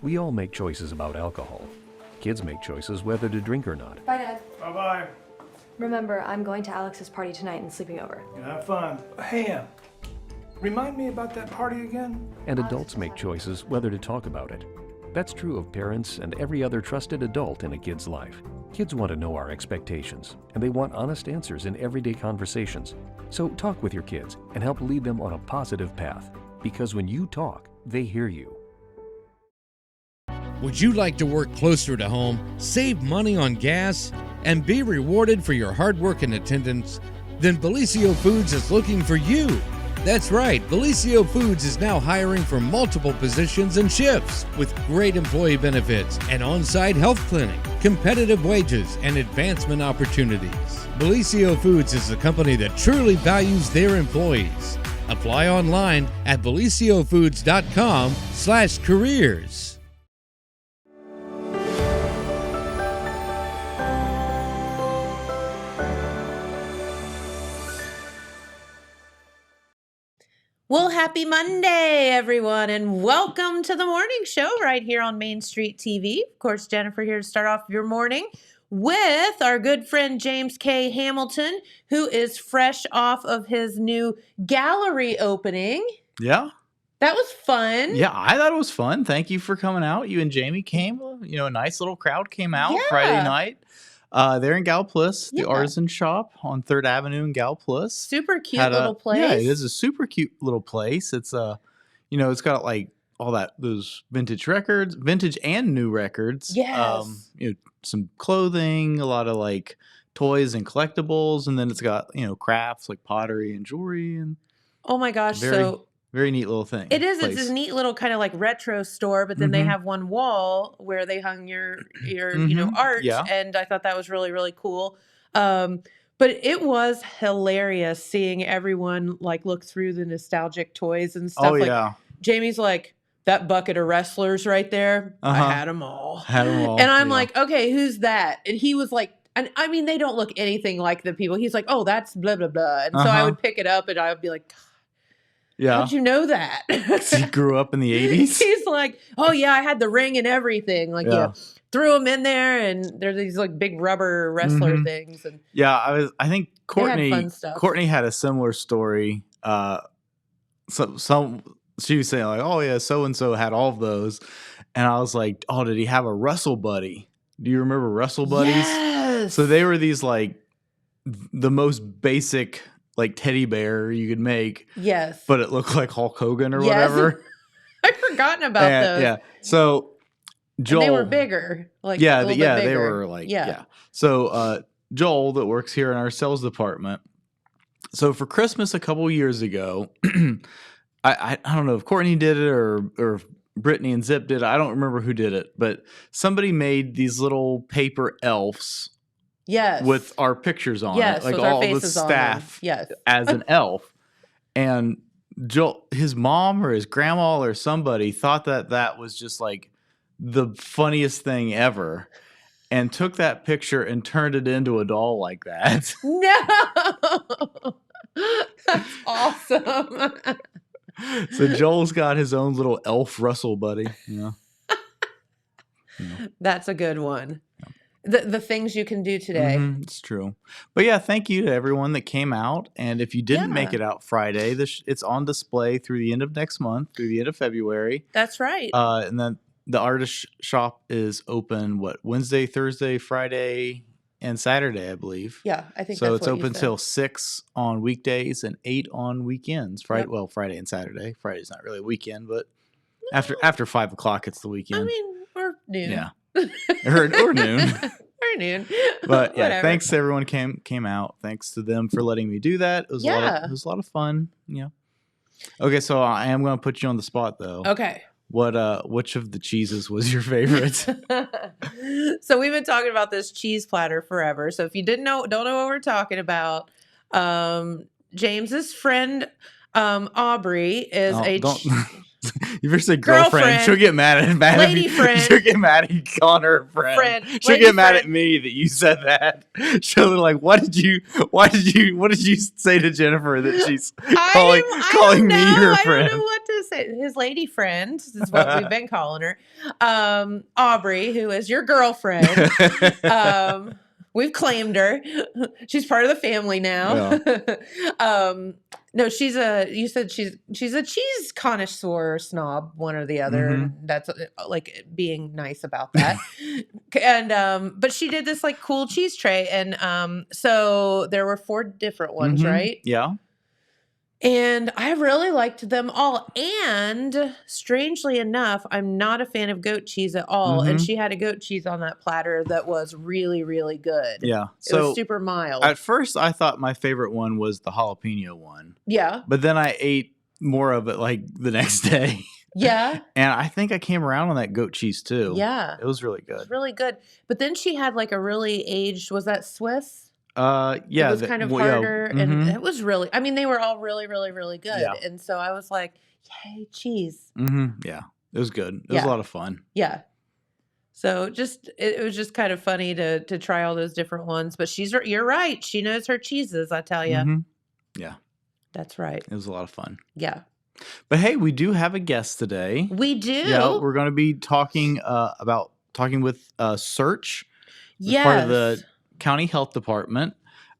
We all make choices about alcohol. Kids make choices whether to drink or not. Bye, Dad. Bye-bye. Remember, I'm going to Alex's party tonight and sleeping over. You have fun. Hey, remind me about that party again? And adults make choices whether to talk about it. That's true of parents and every other trusted adult in a kid's life. Kids want to know our expectations, and they want honest answers in everyday conversations. So talk with your kids and help lead them on a positive path. Because when you talk, they hear you. Would you like to work closer to home, save money on gas, and be rewarded for your hard work and attendance? Then Bellisio Foods is looking for you. That's right, Bellisio Foods is now hiring for multiple positions and shifts with great employee benefits, an on-site health clinic, competitive wages, and advancement opportunities. Bellisio Foods is a company that truly values their employees. Apply online at belisiofoods.com/careers. Well, happy Monday, everyone, and welcome to the morning show right here on Main Street TV. Of course, Jennifer here to start off your morning with our good friend James K. Hamilton, who is fresh off of his new gallery opening. Yeah. That was fun. Yeah, I thought it was fun. Thank you for coming out. You and Jamie came. A nice little crowd came out Friday night. They're in Gallipolis, the artisan shop on 3rd Avenue in Gallipolis. Super cute little place. Yeah, it is a super cute little place. It's it's got like all those vintage records, vintage and new records. Yes. Some clothing, a lot of like toys and collectibles, and then it's got crafts like pottery and jewelry and Oh my gosh, very neat little thing. it is. It's a neat little kind of like retro store, but then they have one wall where they hung your art, and I thought that was really, really cool. But it was hilarious seeing everyone like look through the nostalgic toys and stuff. Oh like, yeah. Jamie's like, that bucket of wrestlers right there, I had them all. Had them all. And I'm like, okay, who's that? And he was like, and I mean, they don't look anything like the people. He's like, oh, that's blah, blah, blah. And so I would pick it up and I would be like, God, how'd you know that? He grew up in the 80s. He's like, oh yeah, I had the ring and everything. Like, threw them in there, and there's these like big rubber wrestler things. And I think had fun stuff. Courtney had a similar story. She was saying like, oh yeah, so and so had all of those, and I was like, oh, did he have a Wrestle Buddy? Do you remember Wrestle Buddies? Yes. So they were these like the most basic like teddy bear you could make. Yes. But it looked like Hulk Hogan or whatever. I'd forgotten about those. Yeah. So Joel, and they were bigger. Like they bigger. were like So Joel that works here in our sales department. So for Christmas a couple years ago, I don't know if Courtney did it or if Brittany and Zip did it. I don't remember who did it, but somebody made these little paper elves. Yes. With our pictures on yes, it. Like with all our the faces staff on them. Yes. as an elf. And Joel, his mom or his grandma or somebody thought that was just like the funniest thing ever and took that picture and turned it into a doll like that. No. That's awesome. So Joel's got his own little elf Wrestle Buddy. That's a good one. The things you can do today. It's true. But yeah, thank you to everyone that came out. And if you didn't make it out Friday, it's on display through the end of next month, through the end of February. That's right. And then the artist shop is open, Wednesday, Thursday, Friday, and Saturday, I believe. Yeah, I think so. That's It's what open till 6 on weekdays and 8 on weekends. Friday, well, Friday and Saturday. Friday's not really a weekend, but after 5 o'clock, it's the weekend. I mean, or noon. Yeah. or noon. Or noon. But yeah, Whatever. thanks to everyone came out. Thanks to them for letting me do that. It was a lot of fun. Yeah. Okay, so I am going to put you on the spot though. Okay. Which of the cheeses was your favorite? So we've been talking about this cheese platter forever. So if you don't know what we're talking about, James's friend Aubrey is If you say girlfriend, Girlfriend. she'll get mad at Lady me. friend. She'll get mad at you calling her a friend. Friend. She'll Lady get mad at friend. me that you said that. She'll be like, what did you say to Jennifer that she's calling me your I friend? don't know what to say. His lady friend is what we've been calling her. Aubrey, who is your girlfriend. We've claimed her. She's part of the family now. No, you said she's a cheese connoisseur snob, one or the other. Mhm. And that's like being nice about that. And but she did this like cool cheese tray, and so there were 4 different ones, Mhm. right? Yeah. And I really liked them all. And strangely enough, I'm not a fan of goat cheese at all. And Mhm. she had a goat cheese on that platter that was really, really good. Yeah. It So was super mild. at first I thought my favorite one was the jalapeno one, Yeah. but then I ate more of it like the next day. Yeah. And I think I came around on that goat cheese too. Yeah. It was really It was good. really good. But then she had like a really aged, was that Swiss? Yeah. It was kind of well, yeah, harder. And mhm. it was really, I mean, they were all really, really, really good. Yeah. And so I was like, yay, cheese. Yeah, it was good. It was Yeah. a lot of fun. Yeah. So it was just kind of funny to try all those different ones. But you're right. She knows her cheeses, I tell you. Mhm. Yeah, That's right. it was a lot of fun. Yeah. But hey, we do have a guest today. We do. Yeah, we're going to be talking with Search, yes. part of the county health department,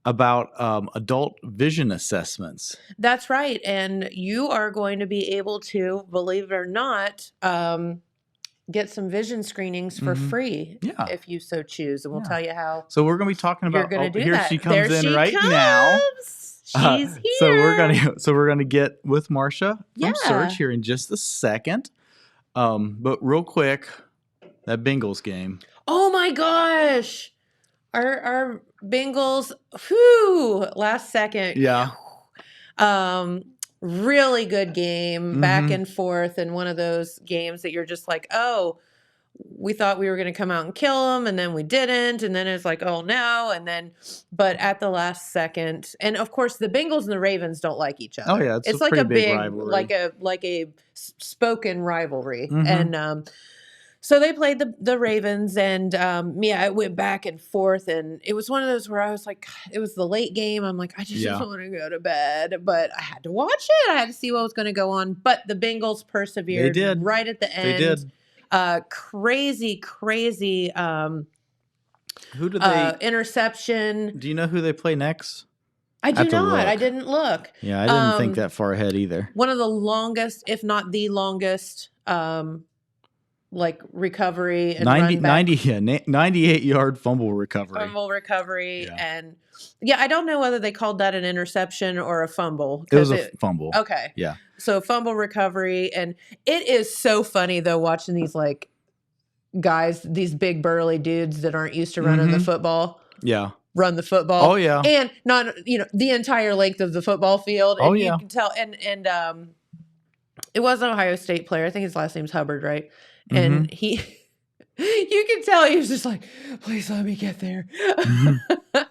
about adult vision assessments. That's right. And you are going to be able to, believe it or not, get some vision screenings for Mhm. free Yeah. if you so choose. And we'll Yeah. tell you how So we're going to be talking you're about. going to do here that. she comes There in she right comes. now. She's here. So we're gonna get with Marcia from Yeah. Search here in just a second. But real quick, that Bengals game. Oh my gosh. Our Bengals, whew, last second. Yeah. Really good game, back Mhm. and forth, and one of those games that you're just like, oh, we thought we were going to come out and kill them, and then we didn't, and then it's like, oh no, and then, but at the last second, and of course the Bengals and the Ravens don't like each other. Oh, yeah, it's a like pretty a big big, rivalry. like a spoken rivalry, Mhm. and so they played the Ravens, and yeah, it went back and forth, and it was one of those where I was like, it was the late game. I'm like, I just Yeah. want to go to bed, but I had to watch it. I had to see what was going to go on. But the Bengals persevered. They did. Right at the end. They did. Crazy. Who did they? Interception. Do you know who they play next? I do have to not. I look. didn't look. Yeah, I didn't think Um, that far ahead either. One of the longest, if not the longest, like recovery and 98-yard fumble recovery. fumble recovery, Yeah. and yeah, I don't know whether they called that an interception or a fumble. It was 'cause a fumble. okay. Yeah. So fumble recovery, and it is so funny though watching these like guys, these big burly dudes that aren't used to running the Mhm. football, Yeah. run the football. Oh yeah. And not the entire length of the football field. And Oh, you yeah. can tell, and it was an Ohio State player. I think his last name's Hubbard, right? And Mm-hmm. he, you can tell he was just like, please let me get there. Mm-hmm.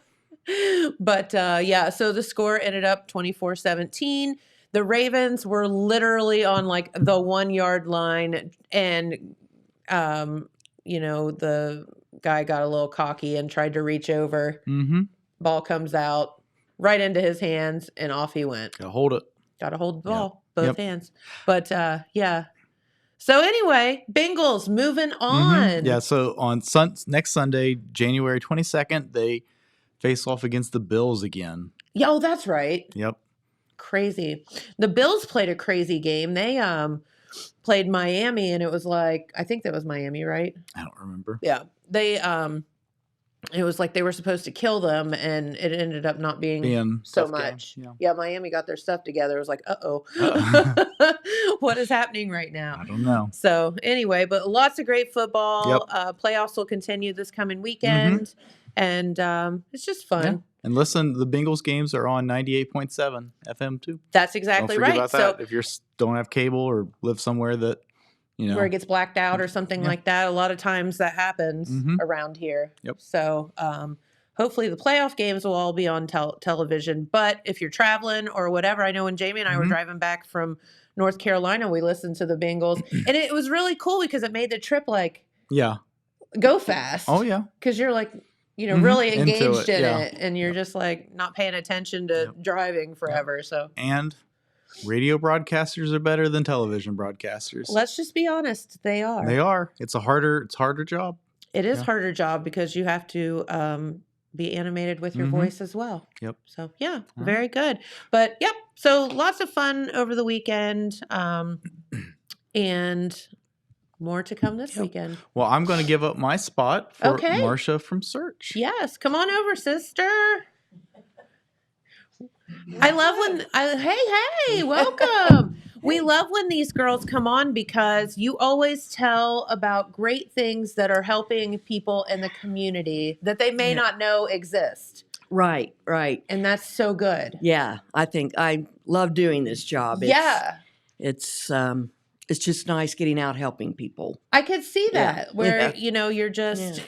But yeah, so the score ended up 24-17. The Ravens were literally on like the 1 yard line, and the guy got a little cocky and tried to reach over. Mm-hmm. Ball comes out right into his hands, and off he went. Gotta hold it. Got to hold the Yep. ball, both Yep. hands. But yeah. So anyway, Bengals moving on. Mhm. Yeah. So on next Sunday, January 22nd, they face off against the Bills again. Yeah, oh, that's right. Yep. Crazy. The Bills played a crazy game. They played Miami, and it was like, I think that was Miami, right? I don't remember. Yeah. They it was like they were supposed to kill them, and it ended up not being Being so tough game, much. yeah. Yeah, Miami got their stuff together. It was like, uh-oh. What is happening right now? I don't know. So anyway, but lots of great football. Playoffs will continue this coming weekend, and it's just fun. Yeah. And listen, the Bengals games are on 98.7 FM too. That's exactly Don't forget right. about that. If you don't have cable or live somewhere that, Where it gets blacked out or something Yeah. like that, a lot of times that happens Mhm. around here. Yep. So hopefully the playoff games will all be on television. But if you're traveling or whatever, I know when Jamie and I were Mhm. driving back from North Carolina, we listened to the Bengals, and it was really cool because it made the trip like Yeah. go fast. Oh yeah. Because you're like, Mhm. really Into engaged it, in yeah. it, and you're just like not paying attention to driving forever. So And radio broadcasters are better than television broadcasters. let's just be honest, they are. They are. It's harder job. It is Yeah. harder job because you have to be animated with your Mhm. voice as well. Yep. So yeah, right. very good. But yep, so lots of fun over the weekend, and more to come this weekend. Well, I'm going to give up my spot for Okay. Marcia from Search. Yes, come on over, sister. I love when hey, welcome. We love when these girls come on because you always tell about great things that are helping people in the community that they may not know exist. Right, right. And that's so good. Yeah, I think I love doing this job. It's just nice getting out helping people. I could see Yeah, that where yeah. you're just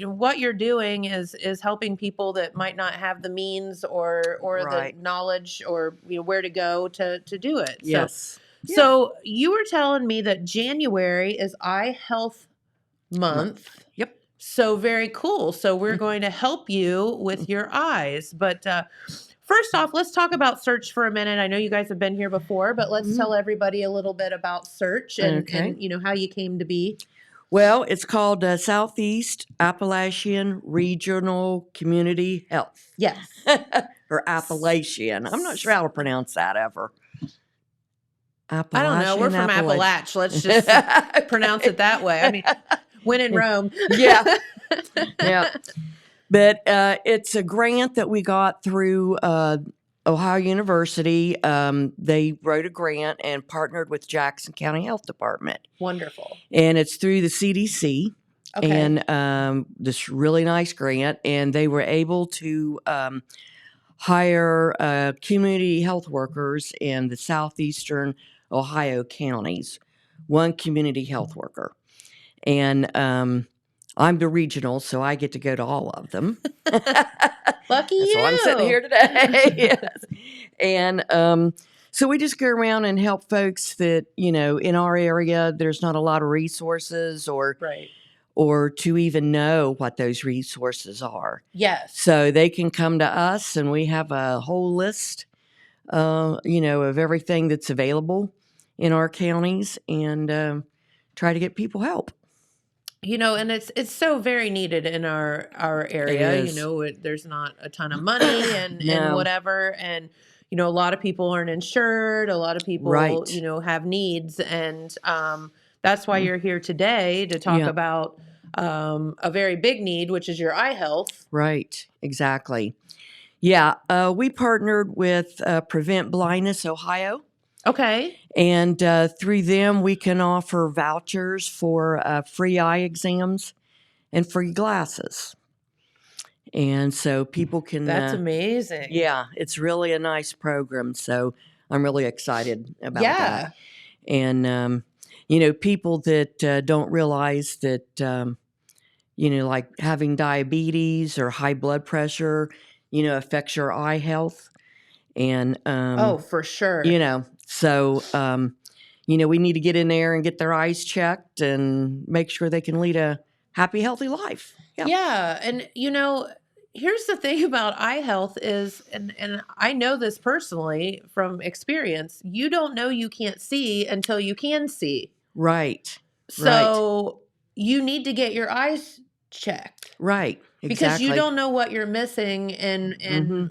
what you're doing is helping people that might not have the means or Right. the knowledge or where to go to do it. Yes. So you were telling me that January is Eye Health Month. Yep. So very cool. So we're going to help you with your eyes. But first off, let's talk about Search for a minute. I know you guys have been here before, but let's tell everybody a little bit about Search and how you came to be. Well, it's called Southeast Appalachian Regional Community Health. Yes. Or Appalachian. I'm not sure how to pronounce that ever. I don't know. We're from Appalach. Let's just pronounce it that way. I mean, when in Rome. Yeah. Yeah. But it's a grant that we got through Ohio University. They wrote a grant and partnered with Jackson County Health Department. Wonderful. And it's through the CDC. Okay. And this really nice grant. And they were able to hire community health workers in the southeastern Ohio counties, one community health worker. And I'm the regional, so I get to go to all of them. Lucky you. So I'm sitting here today. Yes. And so we just go around and help folks that, in our area, there's not a lot of resources or to even know what those resources are. Yes. So they can come to us and we have a whole list, of everything that's available in our counties and try to get people help. And it's so very needed in our area. It is. There's not a ton of money and whatever. And, a lot of people aren't insured. A lot of people, Right. Have needs. And that's why you're here today to talk about a very big need, which is your eye health. Right. Exactly. Yeah. We partnered with Prevent Blindness Ohio. Okay. And through them, we can offer vouchers for free eye exams and free glasses. And so people can... That's amazing. Yeah, it's really a nice program. So I'm really excited about that. And, people that don't realize that, like having diabetes or high blood pressure, affects your eye health. And, for sure. So, we need to get in there and get their eyes checked and make sure they can lead a happy, healthy life. Yeah. And, here's the thing about eye health is, and I know this personally from experience, you don't know you can't see until you can see. Right. So you need to get your eyes checked. Right. Exactly. Because you don't know what you're missing and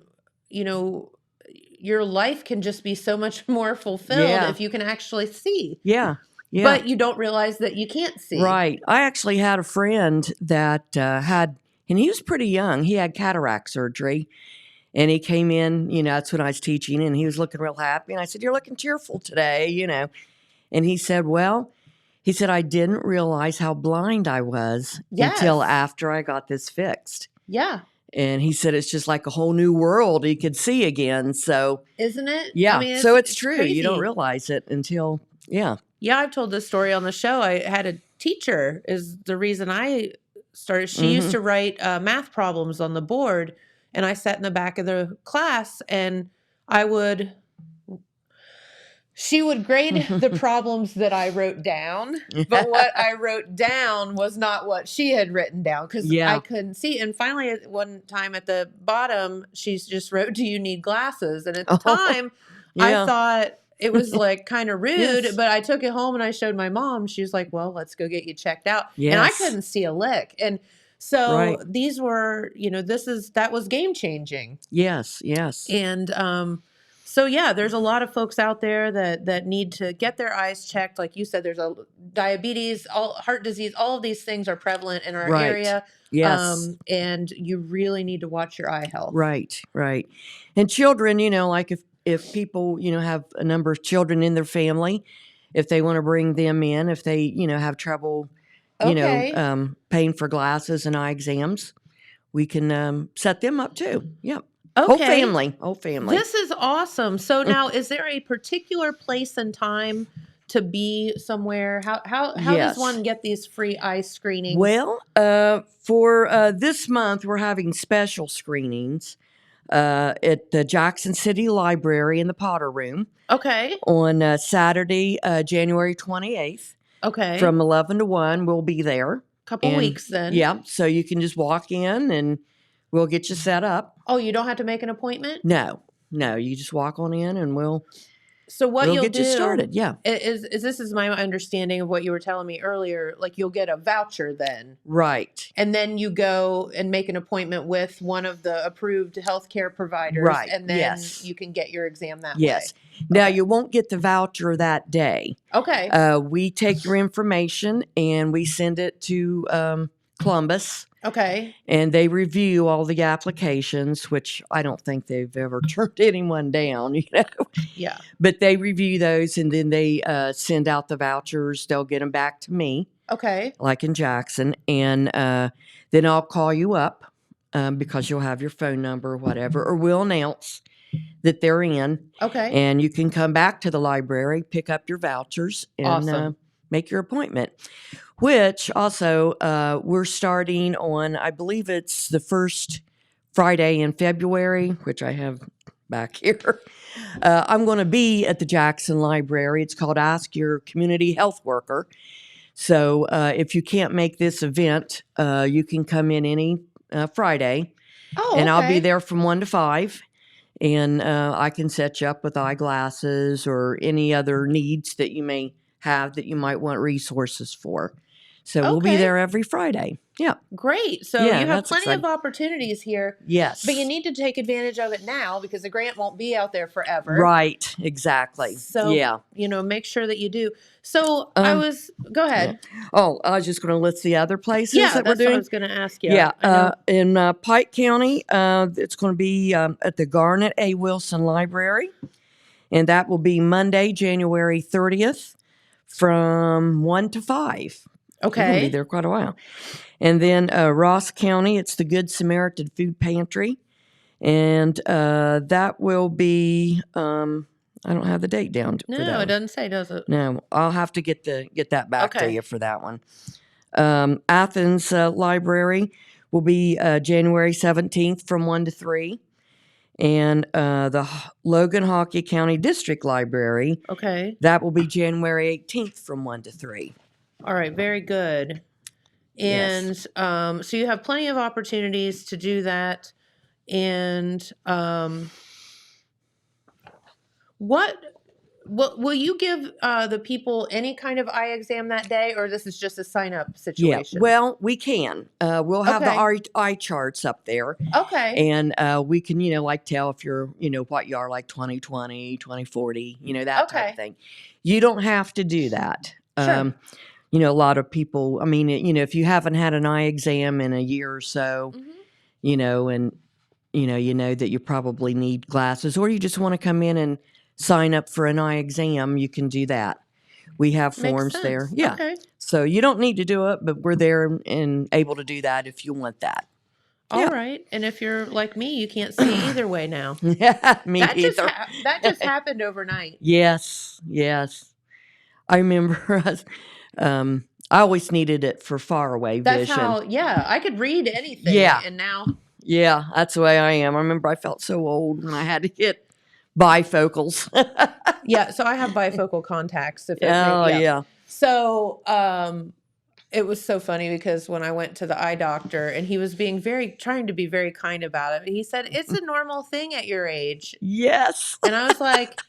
your life can just be so much more fulfilled if you can actually see. Yeah. Yeah. But you don't realize that you can't see. Right. I actually had a friend that and he was pretty young. He had cataract surgery. And he came in, that's when I was teaching, and he was looking real happy. And I said, "You're looking cheerful today, And he said, I didn't realize how blind I was until after I got this fixed. Yeah. And he said, it's just like a whole new world he could see again. So, isn't it? Yeah. I mean, so it's true. crazy. You don't realize it until, Yeah, I've told this story on the show. I had a teacher is the reason I started. She used to write math problems on the board, and I sat in the back of the class, and I would She would grade the problems that I wrote down, but what I wrote down was not what she had written down because Yeah. I couldn't see. And finally, at one time at the bottom, she's just wrote, "Do you need glasses?" And at the Oh, time, yeah. I thought it was like kind of rude, Yes. but I took it home and I showed my mom. She was like, "Well, let's go get you checked out." And I Yes. couldn't see a lick. And so Right. these were, that was game changing. Yes. Yes. And so yeah, there's a lot of folks out there that need to get their eyes checked. Like you said, there's a diabetes, heart disease, all of these things are prevalent in our Right. area. Yes. And you really need to watch your eye health. Right, right. And children, like if people, have a number of children in their family, if they want to bring them in, if they, have trouble, Okay. paying for glasses and eye exams, we can set them up too. Yep. Whole Okay. family. This is awesome. So now, is there a particular place and time to be somewhere? How Yes. does one get these free eye screenings? Well, for this month, we're having special screenings at the Jackson City Library in the Potter Room Okay. on Saturday, January 28th. Okay. From 11 to 1, we'll be there. couple and- weeks then. Yeah, so you can just walk in and we'll get you set up. Oh, you don't have to make an appointment? No, you just walk on in and we'll So what you'll get do you started. Yeah, is this is my understanding of what you were telling me earlier. Like you'll get a voucher then, right. and then you go and make an appointment with one of the approved healthcare providers, Right, and then yes. you can get your exam that Yes. way. Now, Okay. you won't get the voucher that day. Okay. We take your information and we send it to Columbus, Okay. and they review all the applications, which I don't think they've ever turned anyone down, Yeah. But they review those and then they send out the vouchers. They'll get them back to me, Okay. like in Jackson, and then I'll call you up because you'll have your phone number or whatever, or we'll announce that they're in, Okay. and you can come back to the library, pick up your vouchers, and Awesome. make your appointment. Which also we're starting on, I believe it's the first Friday in February, which I have back here. I'm going to be at the Jackson Library. It's called Ask Your Community Health Worker. So if you can't make this event, you can come in any Friday, Oh, and I'll be okay. there from 1 to 5. And I can set you up with eyeglasses or any other needs that you may have that you might want resources for. So we'll be Okay. there every Friday. Yeah. Great. So Yeah, you have that's plenty of exciting. opportunities here, Yes. but you need to take advantage of it now because the grant won't be out there forever. Right. Exactly. So, yeah. make sure that you do. So go ahead. Oh, I was just going to list the other places Yeah, that we're that's what I doing. was going to ask you. Yeah. I know. In Pike County, it's going to be at the Garnet A. Wilson Library. And that will be Monday, January 30th from 1 to 5. We're going to be Okay. there quite a while. And then Ross County, it's the Good Samaritan Food Pantry. And that will be, I don't have the date down for No, that it one. doesn't say, does it? No, I'll have to get that back to Okay. you for that one. Athens Library will be January 17th from 1 to 3. And the Logan Hockey County District Library, Okay. that will be January 18th from 1 to 3. All right. Very good. And Yes. so you have plenty of opportunities to do that. And what will you give the people any kind of eye exam that day, or this is just a sign up Yeah, situation? well, we can. We'll have the Okay. eye charts up there, Okay. and we can, tell if you're, what you are, like 20/20, 20/40, that type Okay. of thing. You don't have to do that. Sure. A lot of people, I mean, if you haven't had an eye exam in a year or so, Mhm. and you know that you probably need glasses, or you just want to come in and sign up for an eye exam, you can do that. We have Makes forms there. sense. Yeah. Okay. So you don't need to do it, but we're there and able to do that if you want that. All right. And if you're like me, you can't see either way now. Yeah, me That just either. that just happened overnight. Yes. I remember I always needed it for far away That's vision. how. Yeah, I could read anything. Yeah. And now. Yeah, that's the way I am. I remember I felt so old when I had to get bifocals. Yeah, so I have bifocal contacts. If it Oh, yeah. So it was so funny because when I went to the eye doctor and he was trying to be very kind about it, he said, "It's a normal thing at your age." Yes. And I was like,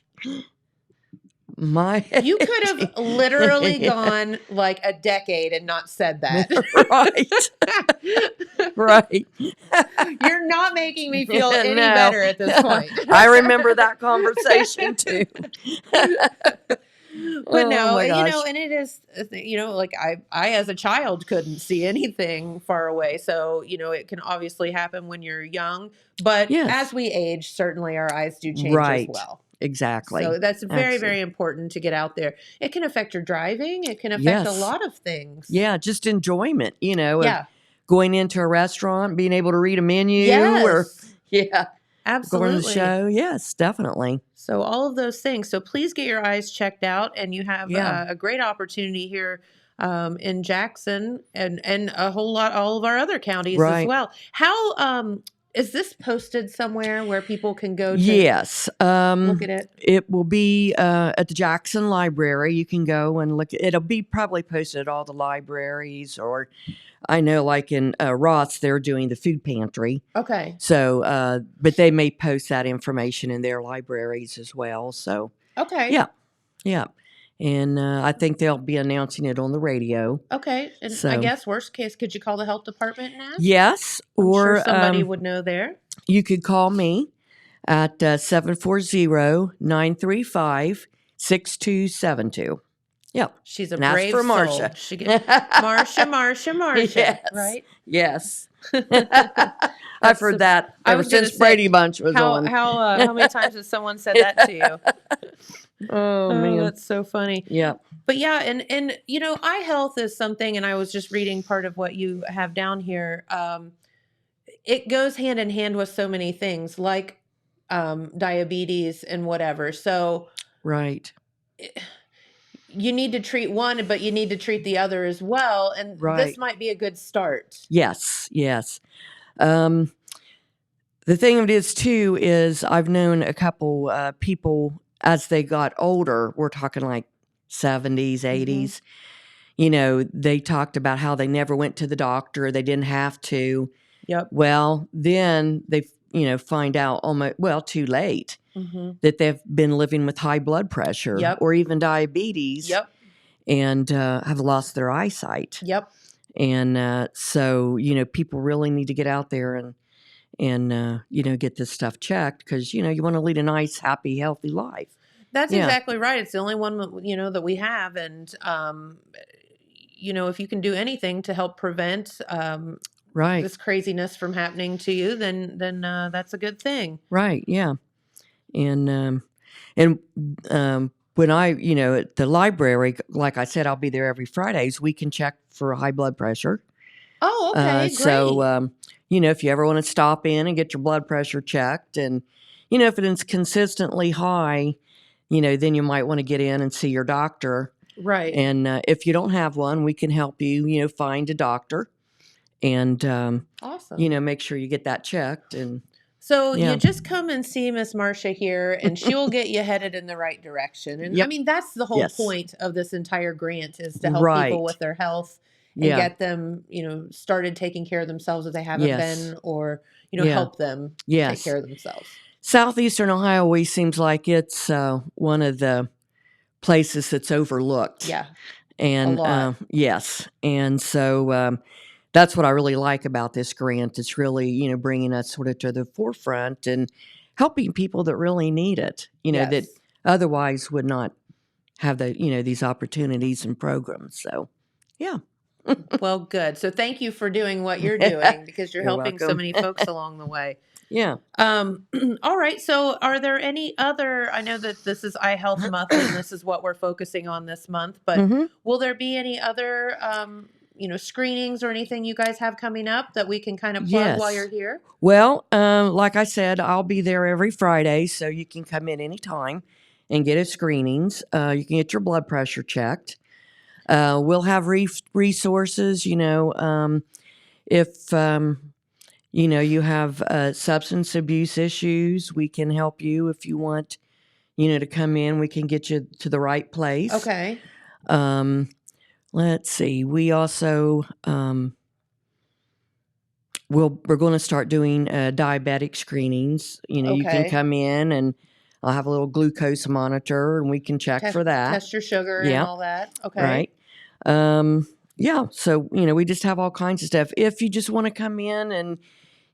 My you could have literally gone like a decade and not said that. Right. Right. You're not making me feel any No. better at this point. I remember that conversation too. But no, Oh, my you gosh. know, and it is, like I as a child couldn't see anything far away. So, it can obviously happen when you're young, but Yes. as we age, certainly our eyes do change Right. as well. Exactly. So that's very, Absolutely. very important to get out there. It can affect your driving. It can affect a Yes. lot of things. Yeah, just enjoyment, of Yeah. going into a restaurant, being able to read a menu or Yes. going Absolutely. to the show. Yes, definitely. So all of those things. So please get your eyes checked out, and you have Yeah. a great opportunity here in Jackson and all of our other counties as Right. well. How is this posted somewhere where people can go to Yes. look at it? It will be at the Jackson Library. You can go and look. It'll be probably posted at all the libraries, or I know like in Ross, they're doing the food pantry. Okay. So, but they may post that information in their libraries as well. So, Okay. yeah. Yeah. And I think they'll be announcing it on the radio. Okay. And I So- guess worst case, could you call the health department and ask? Yes. I'm Or sure somebody would know there. you could call me at 740-935-6272. Yep. She's a And ask brave for soul. Marcia. She Marcia. Yes. Right? Yes. I've That's heard the- that I ever was gonna since say, Brady Bunch was How on. how many times has someone said that to you? Oh, Oh, man. that's so funny. Yeah. But yeah, and eye health is something, and I was just reading part of what you have down here. It goes hand in hand with so many things like diabetes and whatever. So Right. you need to treat one, but you need to treat the other as well. And this Right. might be a good start. Yes. Yes. The thing of it is, too, is I've known a couple people as they got older, we're talking like 70s, 80s, they talked about how they never went to the doctor. They didn't have to. Yep. Well, then they, find out too late Mm-hmm. that they've been living with high blood pressure Yep. or even diabetes Yep. and have lost their eyesight. Yep. And so, people really need to get out there and get this stuff checked because, you want to lead a nice, happy, healthy life. That's Yeah. exactly right. It's the only one that we have, and if you can do anything to help prevent Right. this craziness from happening to you, then that's a good thing. Right. Yeah. And when I, at the library, like I said, I'll be there every Fridays. We can check for high blood pressure. Oh, okay, great. So, if you ever want to stop in and get your blood pressure checked and, if it is consistently high, then you might want to get in and see your doctor. Right. And if you don't have one, we can help you, find a doctor and, Awesome. make sure you get that checked. And So Yeah. you just come and see Miss Marcia here, and she will get you headed in the right direction. And I Yep. mean, that's the whole Yes. point of this entire grant, is to help Right. people with their health and Yeah. get them, started taking care of themselves if they haven't Yes. been, or Yeah. help them Yes. take care of themselves. Southeastern Ohio always seems like it's one of the places that's overlooked. Yeah. And lot. yes. And so that's what I really like about this grant. It's really, bringing us sort of to the forefront and helping people that really need it, that Yes. otherwise would not have these opportunities and programs. So, yeah. Well, good. So thank you for doing what you're doing, because you're You're helping so welcome. many folks along the way. Yeah. All right. So are there any other, I know that this is Eye Health Month and this is what we're focusing on this month, but Mhm. will there be any other, screenings or anything you guys have coming up that we can kind of plug while Yes. you're here? Well, like I said, I'll be there every Friday, so you can come in anytime and get a screenings. You can get your blood pressure checked. We'll have resources, if you have substance abuse issues, we can help you if you want, to come in. We can get you to the right place. Okay. Let's see. We also we're going to start doing diabetic screenings. You can Okay. come in and I'll have a little glucose monitor and we can check for that. Test your sugar and Yeah. all that. Okay. Right. Yeah. So, we just have all kinds of stuff. If you just want to come in and,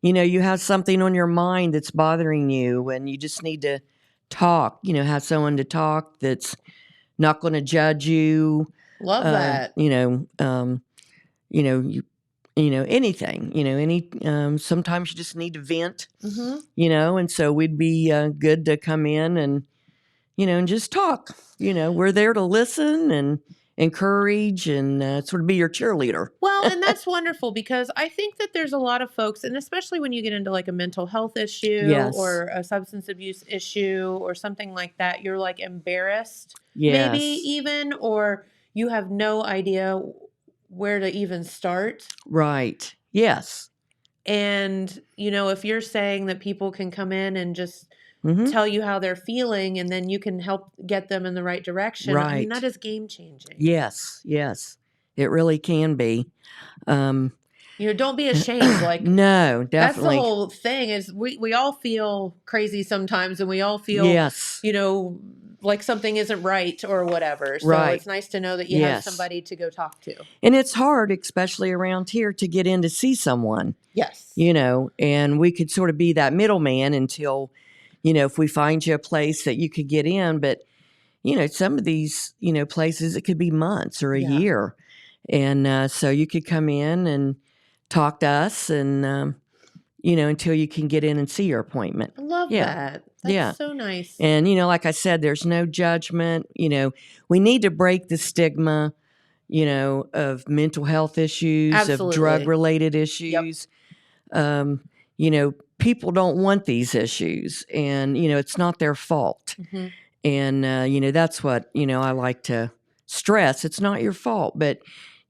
you have something on your mind that's bothering you and you just need to talk, have someone to talk that's not going to judge you. Love that. Anything, sometimes you just need to vent, Mm-hmm. and so we'd be good to come in and, and just talk. We're there to listen and encourage and sort of be your cheerleader. Well, and that's wonderful because I think that there's a lot of folks, and especially when you get into like a mental health issue Yes. or a substance abuse issue or something like that, you're like embarrassed, Yes. maybe even, or you have no idea where to even start. Right. Yes. And, if you're saying that people can come in and just Hmm. tell you how they're feeling and then you can help get them in the right direction, I mean, Right. that is game changing. Yes. Yes. It really can be. Don't be ashamed. Like, No, that's the definitely. whole thing is we all feel crazy sometimes and we all feel, Yes. like something isn't right or whatever. So Right. it's nice to know that you have Yes. somebody to go talk to. And it's hard, especially around here, to get in to see someone, Yes. and we could sort of be that middleman until, if we find you a place that you could get in. But, some of these, places, it could be months or a Yeah. year. And so you could come in and talk to us and, until you can get in and see your appointment. I love Yeah. that. That's Yeah. so nice. And, like I said, there's no judgment. We need to break the stigma, of mental health issues, Absolutely. of drug related issues. People don't want these issues and, it's not their fault. Mhm. And, that's what, I like to stress. It's not your fault, but,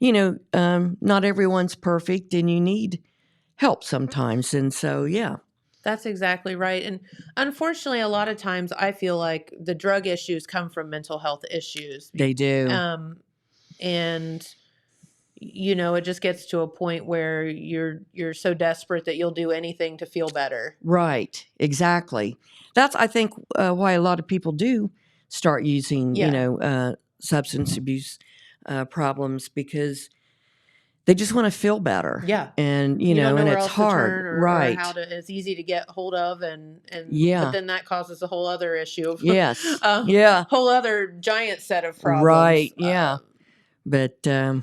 not everyone's perfect and you need help sometimes. And so, yeah. That's exactly right. And unfortunately, a lot of times I feel like the drug issues come from mental health issues. They do. And it just gets to a point where you're so desperate that you'll do anything to feel better. Right. Exactly. That's, I think, why a lot of people do start using, Yeah. Substance abuse problems because they just want to feel better. Yeah. And, You don't know and where it's else hard. to turn or Right. how to. It's easy to get hold of, and Yeah. but then that causes a whole other issue. Of, Yes. a Yeah. whole other giant set of problems. Right. Yeah. But, so,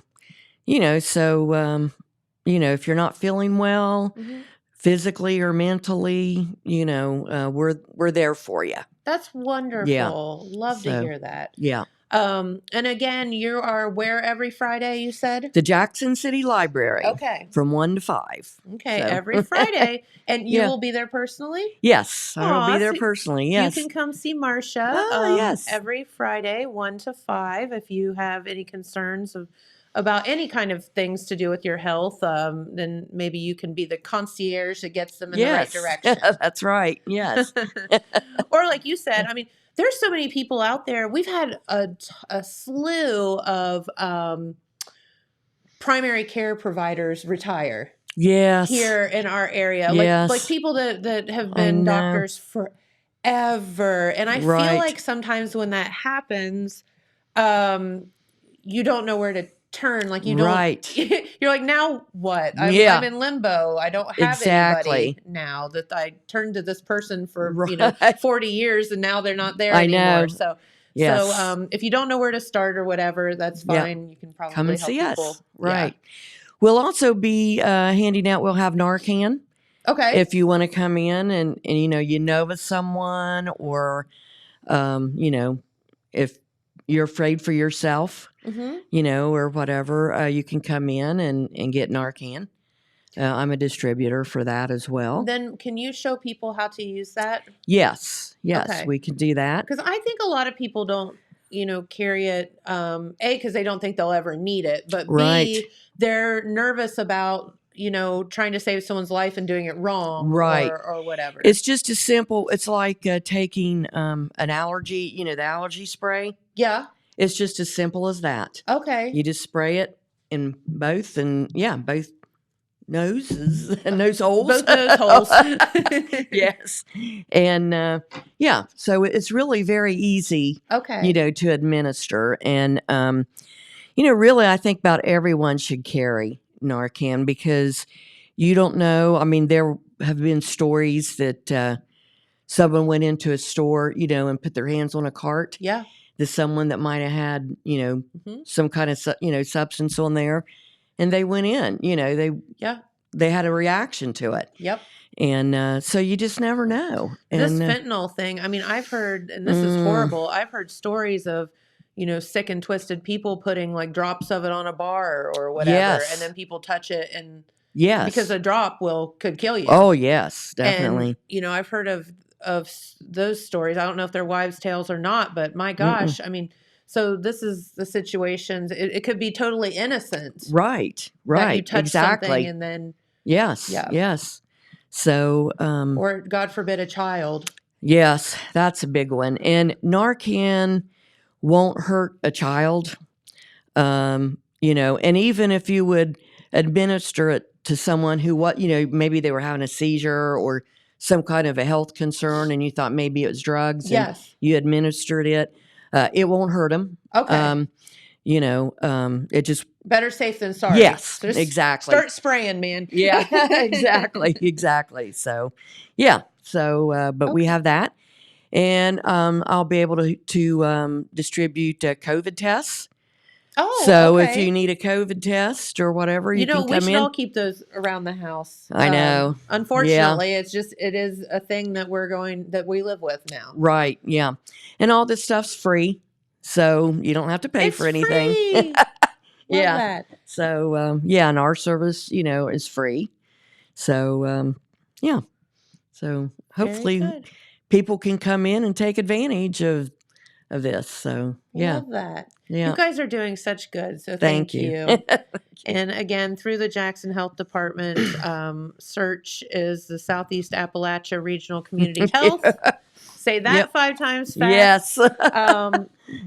if you're not feeling well, Mhm. physically or mentally, we're there for you. That's wonderful. Love to So, hear that. Yeah. And again, you are where every Friday, you said? The Jackson City Library. Okay. From 1 to 5. Okay, So. every Friday. And you Yeah. will be there personally? Yes, I'll Aw, be there so personally. Yes. You can come see Marcia Yes. every Friday, 1 to 5, if you have any concerns about any kind of things to do with your health. Then maybe you can be the concierge that gets them in the right direction. That's right. Yes. Or like you said, I mean, there's so many people out there. We've had a slew of primary care providers retire Yes. here in our area. Yes. Like people that have I been know. doctors forever. And I feel Right. like sometimes when that happens, you don't know where to turn. Like you don't. Right. You're like, now what? Yeah. I'm in limbo. I don't have Exactly. anybody now that I turned to this person for Right. 40 years and now they're not there I anymore. know. So Yes. so if you don't know where to start or whatever, that's Yeah. fine. You can probably Come and help see people. us. Right. We'll also be handing out, we'll have Narcan Yeah. Okay. if you want to come in and you know of someone or, if you're afraid for yourself, Mm-hmm. or whatever, you can come in and get Narcan. I'm a distributor for that as well. Then can you show people how to use that? Yes, Okay. we can do that. Because I think a lot of people don't, carry it. A, because they don't think they'll ever need it, but Right. B, they're nervous about, trying to save someone's life and doing it wrong, Right. or whatever. It's just as simple. It's like taking an allergy, the allergy spray. Yeah. It's just as simple as that. Okay. You just spray it in both, both noses and nose holes. Both nose holes. Yes. And so it's really very easy, Okay. to administer. And, really, I think about everyone should carry Narcan because you don't know. I mean, there have been stories that someone went into a store, and put their hands on a cart. Yeah. To someone that might have had, Mhm. some kind of, substance on there, and they went in. Yeah. They had a reaction to it, Yep. and so you just never know. This And fentanyl thing, I mean, I've heard, and this is horrible, I've heard stories of, sick and twisted people putting like drops of it on a bar or whatever, Yes. and then people touch it, and yes, because a drop could kill you. oh yes, definitely. And, I've heard of those stories. I don't know if they're wives' tales or not, but my gosh, I mean, so this is the situations. It could be totally innocent. Right, That you right, touch exactly. something and then, Yes, Yeah. yes. So, or God forbid, a child. yes, that's a big one. And Narcan won't hurt a child. And even if you would administer it to someone who, maybe they were having a seizure or some kind of a health concern and you thought maybe it was drugs and Yes. you administered it, it won't hurt them. Okay. It just, Better safe than sorry. yes, Just exactly. Start spraying, man. Yeah, exactly. So, yeah. So, but we have that, and I'll be able to distribute COVID tests. Oh, So if okay. you need a COVID test or whatever, you can we come should in. all keep those around the house. I know. Unfortunately, it is a thing that we live with now. Right? Yeah, and all this stuff's free, so you don't have to pay It's for anything. free. Love Yeah. that. So and our service, is free. So so Very hopefully good. people can come in and take advantage of this. So yeah, Love that. yeah. You guys are doing such good. So Thank thank you. you. And again, through the Jackson Health Department, search is the Southeast Appalachia Regional Community Health. Say that Yep. 5 times fast. Yes.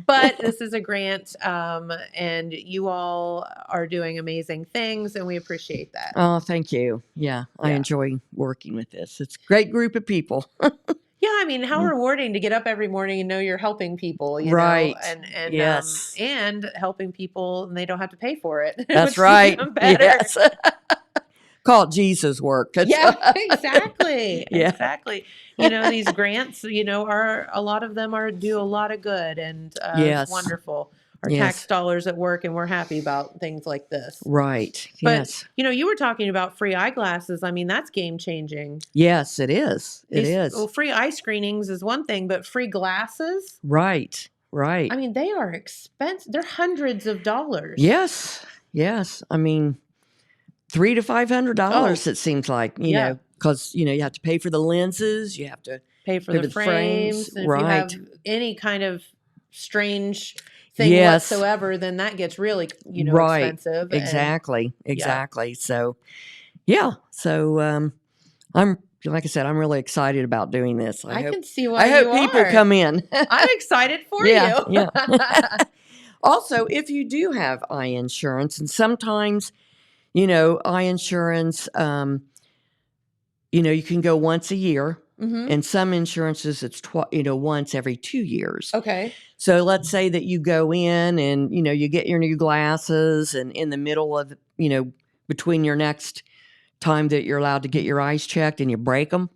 But this is a grant, and you all are doing amazing things, and we appreciate that. Oh, thank you. Yeah, I Yeah. enjoy working with this. It's a great group of people. Yeah, I mean, how rewarding to get up every morning and know you're helping people, Right. and Yes. and helping people, and they don't have to pay for it. That's which is right. even better. Yes. Call it Jesus work. That's- Yeah, exactly. Yeah. Exactly. These grants, are a lot of them do a lot of good, and Yes. it's wonderful. Our Yes. tax dollars at work, and we're happy about things like this. Right. But Yes. you were talking about free eyeglasses. I mean, that's game changing. Yes, it is. It is. Well, free eye screenings is one thing, but free glasses. Right. Right. I mean, they are expensive. They're hundreds of dollars. Yes. Yes. I mean, $300 to $500. It seems like Yeah. because you have to pay for the lenses. You have to. Pay for Pay the for the frames, frames. And if right. you have any kind of strange thing Yes. whatsoever, then that gets really, Right. expensive. and- Exactly. Exactly. So, yeah. So, I'm like I said, I'm really excited about doing this. I hope, can see why I hope you people are. come in. I'm excited for Yeah, you. yeah. Also, if you do have eye insurance, and sometimes, eye insurance, you can go once a year, Mhm. and some insurances it's once every 2 years. Okay. So let's say that you go in and you get your new glasses, and in the middle of between your next time that you're allowed to get your eyes checked, and you break them,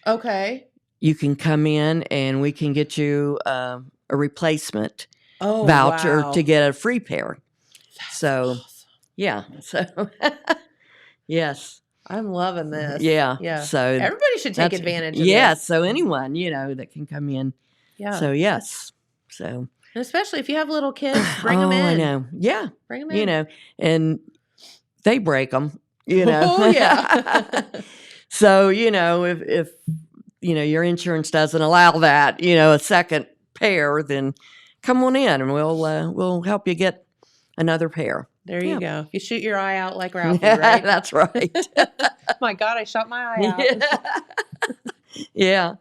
Okay. you can come in and we can get you a replacement Oh, voucher wow. to get a free pair. That's So awesome. yeah, so yes, I'm loving this. yeah, Yeah. So Everybody should take that's- advantage of yes. this. So anyone that can come in. Yeah. So yes, so And especially if you have little kids, bring them in. I know. Yeah, Bring them in. and they break them. Oh, yeah. So if your insurance doesn't allow that, a second pair, then come on in and we'll help you get another pair. There you Yeah. go. If you shoot your eye out like Ralphie, right? That's right. My God, I shot my eye out. Yeah.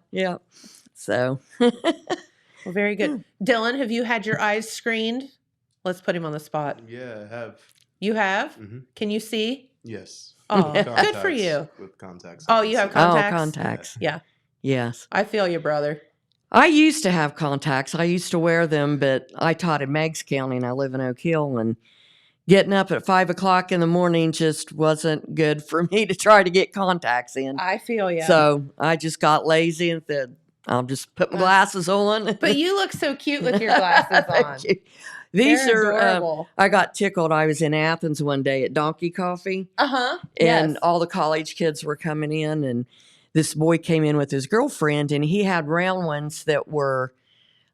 So, Well, very good. Dylan, have you had your eyes screened? Let's put him on the spot. Yeah, I have. You have? Mhm. Can you see? Yes. Oh, With good for contacts. you. With contacts. Oh, I can you have see. contacts? contacts. Yeah, Yes. I feel you, brother. I used to have contacts. I used to wear them, but I taught in Meigs County and I live in Oak Hill, and getting up at 5 o'clock in the morning just wasn't good for me to try to get contacts in. I feel you. So I just got lazy and said, I'll just put my glasses on. But you look so cute with your glasses on. Thank you. These They're are, adorable. I got tickled. I was in Athens one day at Donkey Coffee, Uh-huh. and Yes. all the college kids were coming in, and this boy came in with his girlfriend, and he had round ones that were,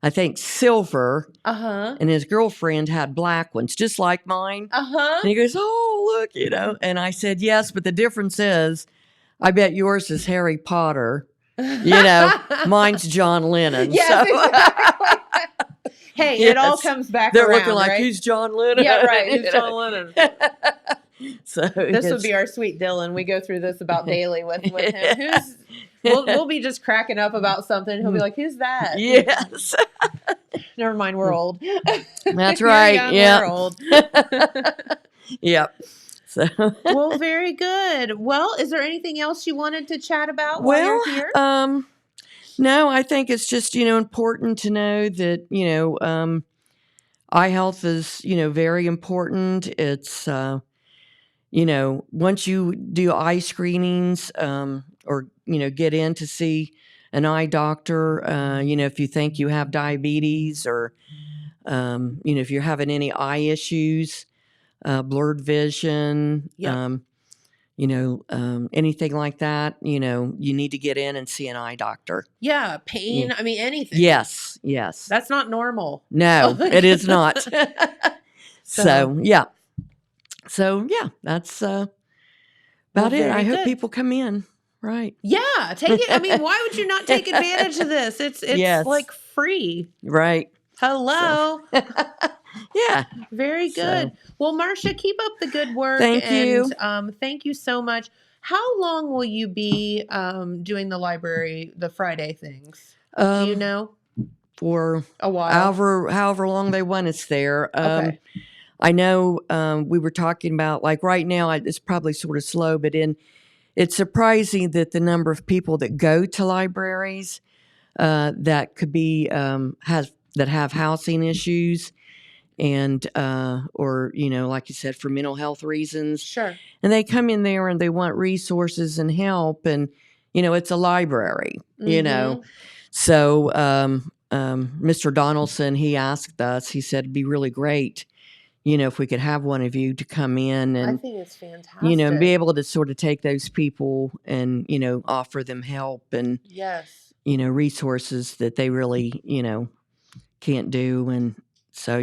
I think, silver, Uh-huh. and his girlfriend had black ones, just like mine. Uh-huh. And he goes, "Oh, look, you know." And I said, "Yes, but the difference is, I bet yours is Harry Potter. You know, mine's John Lennon." Yes, So exactly. Hey, it all Yes. comes back they're around, looking like, right? "Who's John Lennon?" Yeah, right. You Who's know? John Lennon? So This would it's- be our sweet Dylan. We go through this about daily with him. Who's we'll be just cracking up about something. He'll be like, "Who's that?" Yes, Never mind, we're old. that's You're right. young, Yeah. we're old. Yep. So Well, very good. Well, is there anything else you wanted to chat about while well, you're here? no, I think it's just important to know that eye health is very important. It's once you do eye screenings or get in to see an eye doctor, if you think you have diabetes or if you're having any eye issues, blurred vision, Yep. anything like that, you need to get in and see an eye doctor. Yeah, pain. I mean, anything. Yes. That's not normal. No, it is not. So, yeah. That's about Well, it. very I hope good. people come in. Right. Yeah, take it. I mean, why would you not take advantage of this? It's Yes. like free. Right. Hello. Yeah. Very good. Well, Marcia, keep up the good work. Thank you. And thank you so much. How long will you be doing the library, the Friday things? Do you know? For A while. however long they want us there. Okay. I know we were talking about, like, right now it's probably sort of slow, but it's surprising that the number of people that go to libraries that could be that have housing issues and or like you said, for mental health reasons, Sure. and they come in there and they want resources and help, and it's a library, Mhm. So Mr. Donaldson, he asked us, he said it'd be really great if we could have one of you to come in I and think it's fantastic. and be able to sort of take those people and offer them help and Yes. resources that they really can't do. And so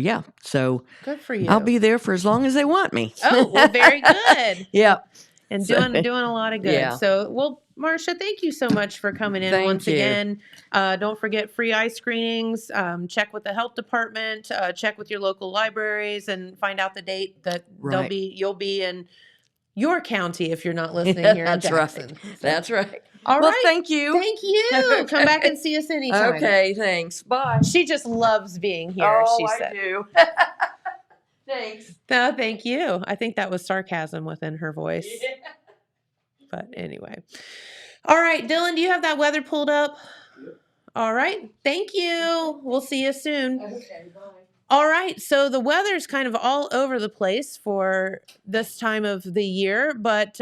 Good for you. I'll be there for as long as they want me. Oh, well, very good. Yeah. And So- doing a lot of good. Yeah. So, well, Marcia, thank you so much for coming in Thank once you. again. Don't forget free eye screenings. Check with the health department. Check with your local libraries and find out the date that Right. you'll be in your county if you're not listening here in That's right. Jackson. So- That's right. All Well, right. thank you. Thank you. Come back and see us anytime. Okay, thanks. Bye. She just loves being here. Oh, she I said. do. Thanks. No, thank you. I think that was sarcasm within her voice. But anyway. All right, Dylan, do you have that weather pulled up? All right. Thank you. We'll see you soon. Okay, bye. All right. So the weather's kind of all over the place for this time of the year, but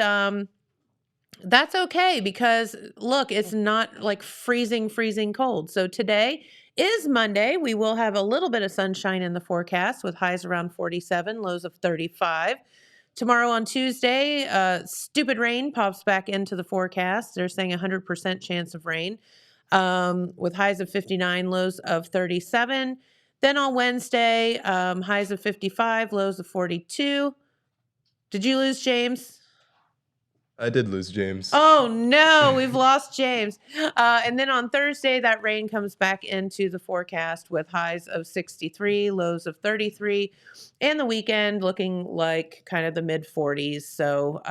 that's okay because look, it's not like freezing cold. So today is Monday. We will have a little bit of sunshine in the forecast with highs around 47, lows of 35. Tomorrow on Tuesday, stupid rain pops back into the forecast. They're saying 100% chance of rain with highs of 59, lows of 37. Then on Wednesday, highs of 55, lows of 42. Did you lose James? I did lose James. Oh no, we've lost James. And then on Thursday, that rain comes back into the forecast with highs of 63, lows of 33, and the weekend looking like kind of the mid 40s. So,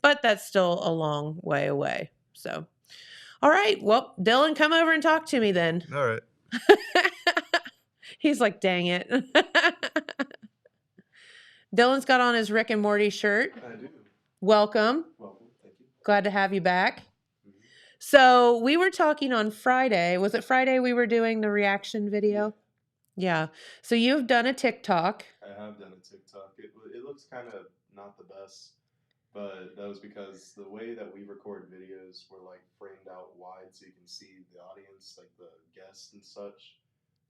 but that's still a long way away. So, all right. Well, Dylan, come over and talk to me then. All right. He's like, dang it. Dylan's got on his Rick and Morty shirt. I do. Welcome. Welcome. Thank you. Glad to have you back. So we were talking on Friday. Was it Friday we were doing the reaction video? Yeah. So you've done a TikTok. I have done a TikTok. It looks kind of not the best, but that was because the way that we record videos were like framed out wide so you can see the audience, like the guests and such.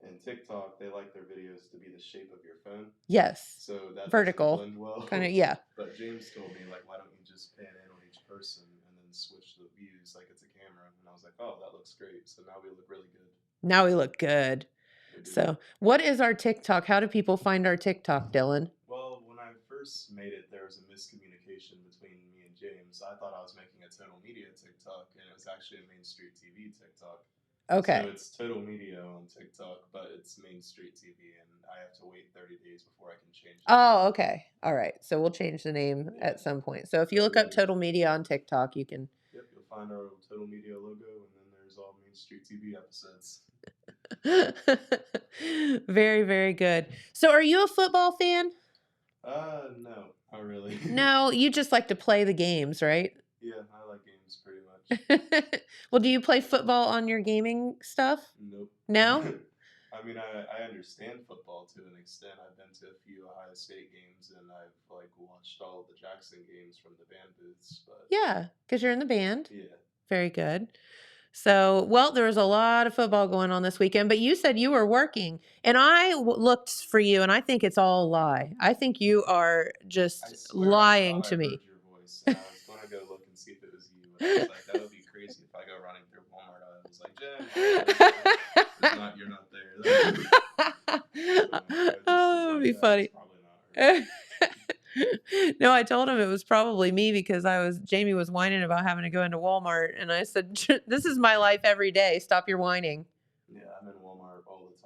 And TikTok, they like their videos to be the shape of your phone. Yes. So that Vertical. doesn't blend well. Kind of, yeah. But James told me, like, why don't you just pan in on each person and then switch the views like it's a camera? And I was like, oh, that looks great. So now we look really good. Now we look good. We do. So what is our TikTok? How do people find our TikTok, Dylan? Well, when I first made it, there was a miscommunication between me and James. I thought I was making a Total Media TikTok, and it was actually a Main Street TV TikTok. Okay. So it's Total Media on TikTok, but it's Main Street TV, and I have to wait 30 days before I can change it. Oh, okay. All right. So we'll change the name at some point. So if you look up Total Media on TikTok, you can. Yep, you'll find our Total Media logo, and then there's all Main Street TV episodes. Very, very good. So are you a football fan? No, not really. No, you just like to play the games, right? Yeah, I like games pretty much. Well, do you play football on your gaming stuff? Nope. No? I mean, I understand football to an extent. I've been to a few Ohio State games, and I've like watched all of the Jackson games from the band booths. But Yeah, because you're in the band. yeah, Very good. So, well, there was a lot of football going on this weekend, but you said you were working, and I looked for you, and I think it's all a lie. I think you are I just swear lying I thought to I me. heard your voice, and I was gonna go look and see if it was you. And I was like, that would be crazy if I go running through Walmart. I was like, Jen, you're not there. Oh, that'd be funny. No, I told him it was probably me because Jamie was whining about having to go into Walmart, and I said, "This is my life every day. Stop your whining." Yeah, I'm in Walmart all the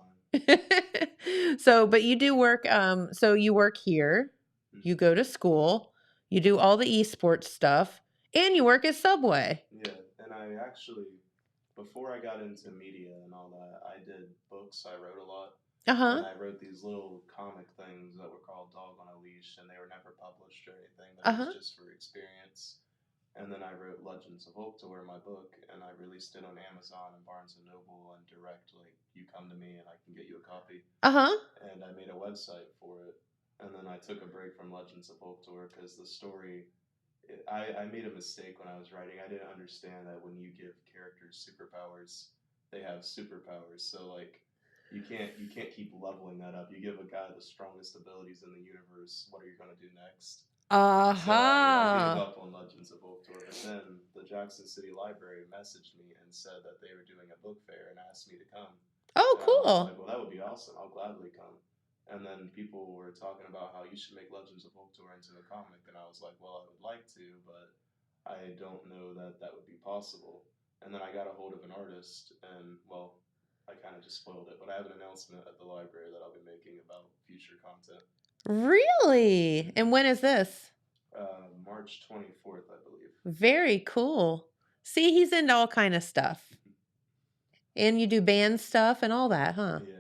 time. So, but you do work. So you work here. You go to school. You do all the esports stuff, and you work at Subway. Yeah, and I actually, before I got into media and all that, I did books. I wrote a lot. Uh-huh. And I wrote these little comic things that were called Dog on a Leash, and they were never published or anything, but it was just for experience. And then I wrote Legends of Voltor, my book, and I released it on Amazon and Barnes & Noble and direct, like, you come to me and I can get you a copy. Uh-huh. And I made a website for it. And then I took a break from Legends of Voltor because the story, I made a mistake when I was writing. I didn't understand that when you give characters superpowers, they have superpowers. So, like, you can't keep leveling that up. You give a guy the strongest abilities in the universe. What are you gonna do next? So I gave up on Legends of Voltor, but then the Jackson City Library messaged me and said that they were doing a book fair and asked me to come. Oh, And I was cool. like, well, that would be awesome. I'll gladly come. And then people were talking about how you should make Legends of Voltor into a comic, and I was like, well, I would like to, but I don't know that that would be possible. And then I got a hold of an artist, and well, I kind of just spoiled it, but I have an announcement at the library that I'll be making about future content. Really? And when is this? March 24th, I believe. Very cool. See, he's into all kind of stuff. And you do band stuff and all that, huh? Yeah.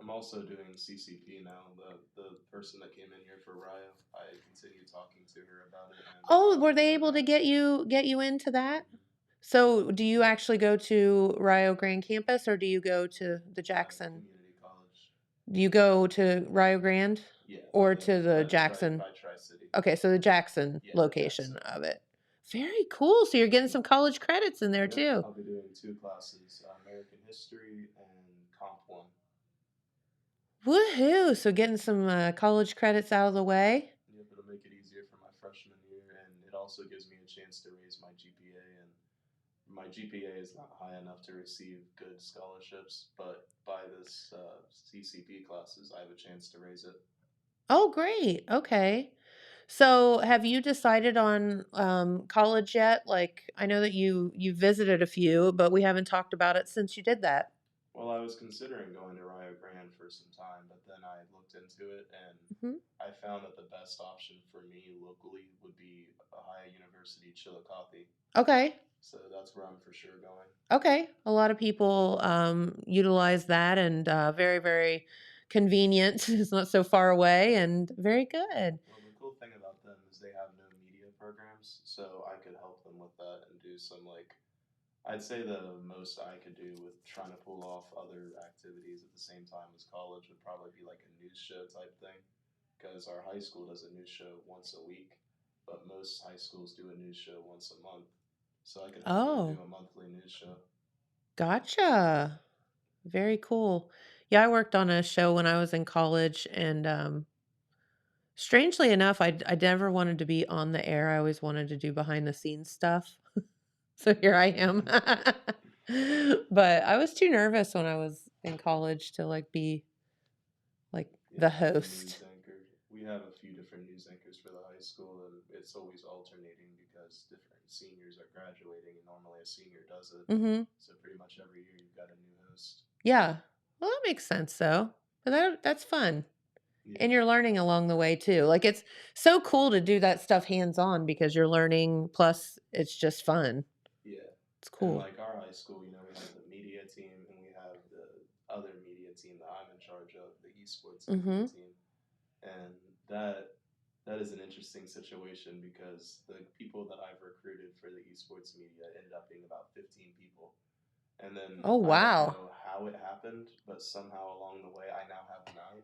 I'm also doing CCP now. The person that came in here for Ryo, I continue talking to her about it. And Oh, were they able to get you into that? So, do you actually go to Rio Grande campus, or do you go to the Jackson? Community college? Do you go to Rio Grande Yeah. or by to the by Jackson? Tri-City. Okay, so the Jackson Yeah, the location Jackson. of it. Very cool. So you're getting some college credits in there Yep, too. I'll be doing 2 classes, American History and Comp 1. Woohoo! So getting some college credits out of the way. Yep, it'll make it easier for my freshman year, and it also gives me a chance to raise my GPA. And my GPA is not high enough to receive good scholarships, but by this CCP classes, I have a chance to raise it. Oh, great. Okay. So, have you decided on college yet? Like, I know that you visited a few, but we haven't talked about it since you did that. Well, I was considering going to Rio Grande for some time, but then I looked into it and Hmm. I found that the best option for me locally would be Ohio University Chillicothe. Okay. So that's where I'm for sure going. Okay. A lot of people utilize that, and very, very convenient. It's not so far away and very good. Well, the cool thing about them is they have no media programs, so I could help them with that and do some like I'd say the most I could do with trying to pull off other activities at the same time as college would probably be like a news show type thing, because our high school does a news show once a week, but most high schools do a news show once a month. So I could hopefully Oh, do a monthly news show. gotcha. Very cool. Yeah, I worked on a show when I was in college, and strangely enough, I never wanted to be on the air. I always wanted to do behind the scenes stuff. So here I am. But I was too nervous when I was in college to like be like the Yeah, as a host. news anchor, we have a few different news anchors for the high school, and it's always alternating because different seniors are graduating, and normally a senior does it. Mm-hmm. So pretty much every year you've got a new host. Yeah. Well, that makes sense though. But that's fun. And Yeah. you're learning along the way too. Like it's so cool to do that stuff hands on because you're learning plus it's just fun. Yeah. It's And cool. like our high school, we have the media team and we have the other media team that I'm in charge of, the esports media Mm-hmm. team. And that is an interesting situation because the people that I've recruited for the esports media ended up being about 15 people. And then Oh I don't wow. know how it happened, but somehow along the way I now have 9.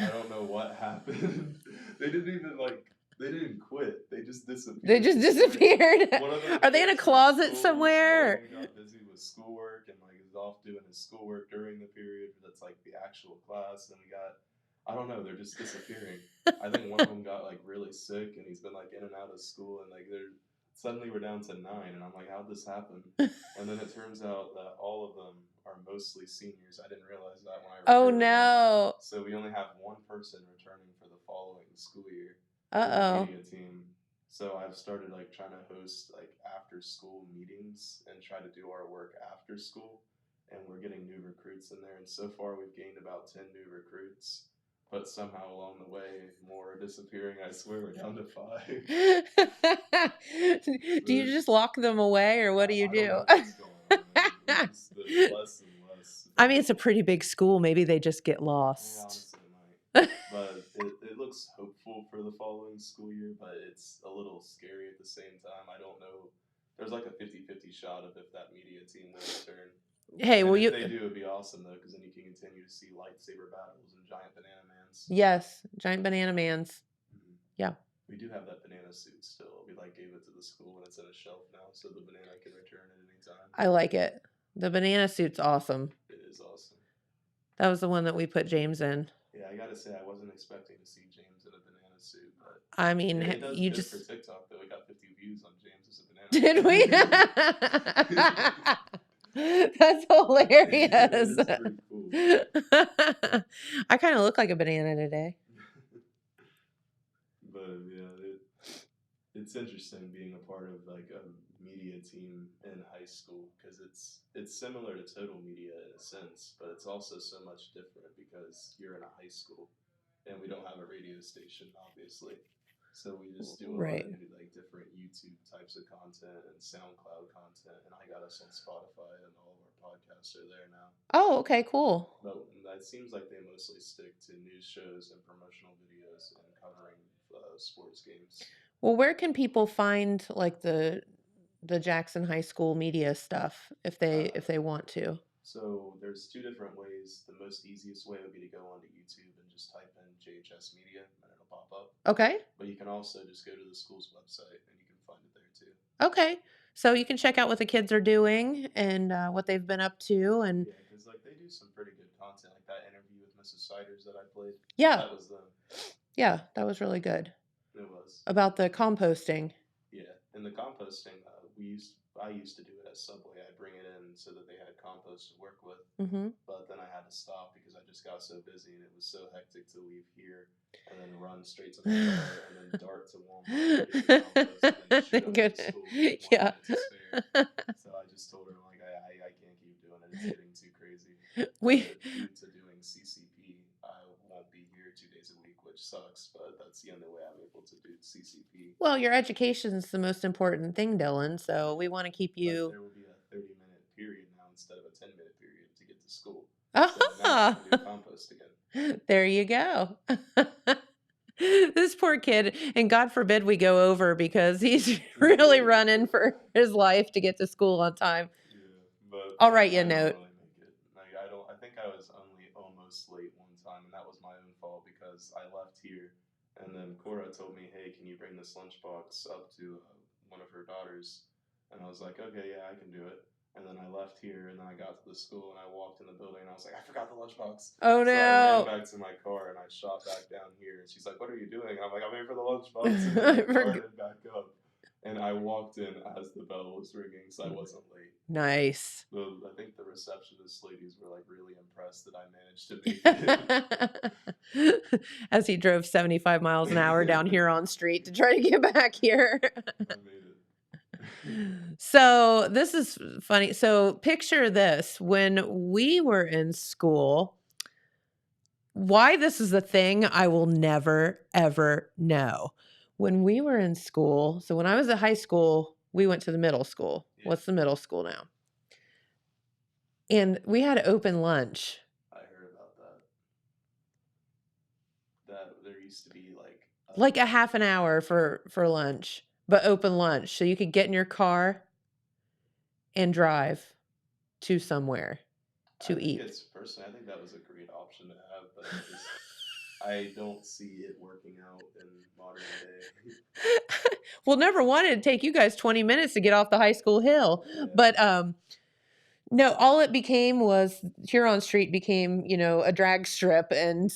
I don't know what happened. They didn't quit. They just disappeared. They just Like, disappeared. one of them Are they in a finished closet school, somewhere? one got busy with schoolwork and like is off doing his schoolwork during the period that's like the actual class. And we got, I don't know, they're just disappearing. I think one of them got like really sick and he's been like in and out of school and like they're suddenly we're down to 9 and I'm like, how'd this happen? And then it turns out that all of them are mostly seniors. I didn't realize that when I Oh recruited them. no. So we only have one person returning for the following school year for the Uh-oh. media team. So I've started like trying to host like after school meetings and try to do our work after school. And we're getting new recruits in there. And so far we've gained about 10 new recruits. But somehow along the way, more are disappearing. I swear we're down to 5. Do you just lock them away or what do you I don't know do? what's going on. There's less and less. I mean, it's a pretty big school. Maybe they just get Yeah, lost. honestly, it might. But it looks hopeful for the following school year, but it's a little scary at the same time. I don't know. There's like a 50-50 shot of if that media team will return. Hey, And well, if you. they do, it'd be awesome though, because then you can continue to see lightsaber battles and giant banana mans. Yes, giant banana mans. Mhm. Yeah. We do have that banana suit still. We like gave it to the school and it's in a shelf now, so the banana can return at any time. I like it. The banana suit's awesome. It is awesome. That was the one that we put James in. Yeah, I gotta say I wasn't expecting to see James in a banana suit, but I mean, it does you good just. for TikTok though. We got 50 views on James as a banana. Did we? That's hilarious. It's pretty cool. I kind of look like a banana today. But yeah, it's interesting being a part of like a media team in high school because it's similar to Total Media in a sense, but it's also so much different because you're in a high school and we don't have a radio station, obviously. So we just do a Right. lot of like different YouTube types of content and SoundCloud content, and I got us on Spotify, and all of our podcasts are there now. Oh, okay, cool. But it seems like they mostly stick to news shows and promotional videos and covering sports games. Well, where can people find like the Jackson High School media stuff if they want to? So there's 2 different ways. The most easiest way would be to go onto YouTube and just type in JHS Media, and it'll pop up. Okay. But you can also just go to the school's website, and you can find it there too. Okay. So you can check out what the kids are doing and what they've been up to and Yeah, because like they do some pretty good content, like that interview with Mrs. Siders that I played. yeah, That was them. yeah, that was really good. It was. About the composting. Yeah, and the composting, we used I used to do it at Subway. I'd bring it in so that they had compost to work with. Mm-hmm. But then I had to stop because I just got so busy and it was so hectic to leave here and then run straight to the car and then dart to Walmart to get the compost and then shoot up Good. to school with 1 Yeah. minute to spare. So I just told her, like, I can't keep doing it. It's getting too crazy. We But due to doing CCP, I won't be here 2 days a week, which sucks, but that's the only way I'm able to do CCP. Well, your education's the most important thing, Dylan. So we want to keep But you. there will be a 30-minute period now instead of a 10-minute period to get to school. So now I Ah, can do compost again. there you go. This poor kid, and God forbid we go over because he's really running for his life to get to school on time. Yeah, but I'll write you a I don't note. really make it. Like I think I was only almost late one time, and that was my own fault because I left here, and then Cora told me, "Hey, can you bring this lunchbox up to one of her daughters?" And I was like, "Okay, yeah, I can do it." And then I left here, and then I got to the school, and I walked in the building, and I was like, "I forgot the lunchbox." Oh So I ran no. back to my car, and I shot back down here, and she's like, "What are you doing?" And I'm like, "I'm here for the lunchbox." And then I darted back up, and I walked in as the bell was ringing, so I wasn't late. Nice. I think the receptionist ladies were like really impressed that I managed to make it. As he drove 75 miles an hour down Huron Street to try to get back here. I made it. So this is funny. So picture this. When we were in school, why this is a thing, I will never, ever know. When we were in school, so when I was at high school, we went to the middle school. Yeah. What's the middle school now? And we had open lunch. I heard about that. That there used to be Like a half an hour for lunch, but open lunch. So you could get in your car and drive to somewhere to eat. Personally, I think that was a great option to have, but I don't see it working out in modern day. Well, number one, it'd take you guys 20 minutes to get off the high school hill. Yeah. But no, all it became was Huron Street became, a drag strip and